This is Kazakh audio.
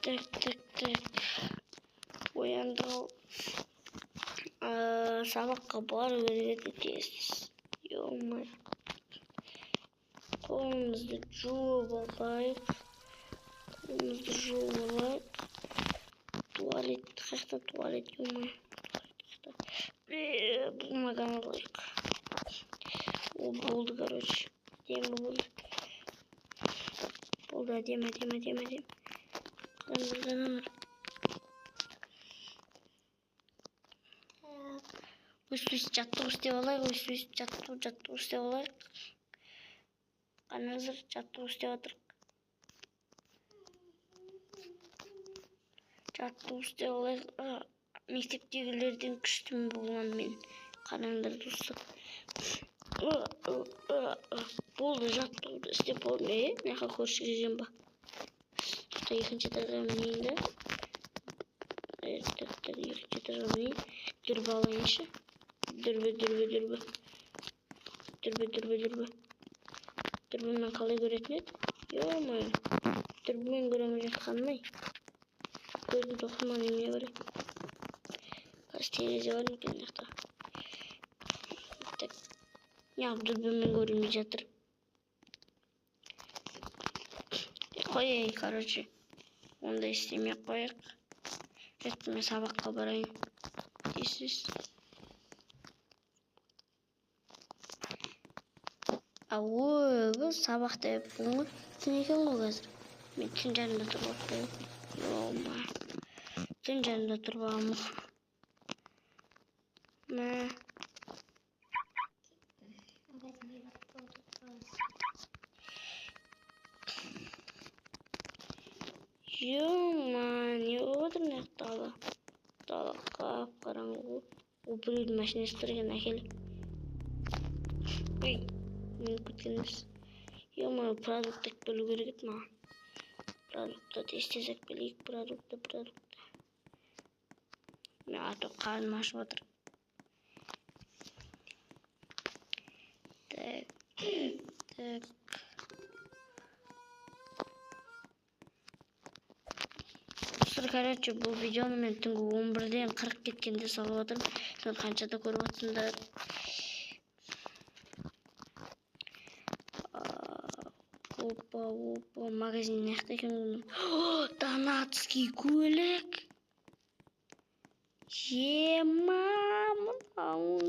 Так. Оянды. Сабаққа бару керек еді тез. Ё-моё. Қолымызды жуып алайық. Туалет, қайда туалет, ё-моё. Болмаған алайық. О, болды, короче. Демі болды. Болды, әдемі. Қадамдар. Өз-өз жаттығу істеп алайық, жаттығу істеп алайық. Қазір жаттығу істеп жатырық. Жаттығу істеп алайық. Мектептегілерден күштімін болған мен. Қараңдар достар. Болды, жаттығуды істеп болдым. Мына көрші кезем ба. Екінші этажға мінейін да. Екінші этажға мінейін. Дүрбі алайыншы. Дүрбі. Дүрбімен қалай көретін еді? Ё-моё. Дүрбімен көремін жатқанмай. Көзім тоқтаман неме бар еді. Қазір терезе бар екен жақта. Так. Неғып дүрбімен көрілмей жатыр. Қойайын, короче. Онда істемей қояқ. Мен сабаққа барайын. Дейсіз. Бұл сабақта бұңы түн екен ғой қазір. Мен түн жанында тұрып қойым. Ё-моё. Түн жанында тұрып алам. Ё-моё, не отырмын яқтағы. Дала қап-қараңғы. Ол біреудің машинасы тұр екен, әкеліп. Ой, мен күткенбіз. Ё-моё, продукт бөлу керек еді маған. Продукты тез әкелейік, продукты. Мен аты қарным ашып отыр. Так. Короче, бұл видеоны мен түнгі 11-ден 40 кеткенде салып отырмын. Сен қаншада көріп отырсыңдар? Опа, магазин неқта екен бұның. Донатский көлік. Жема мынау.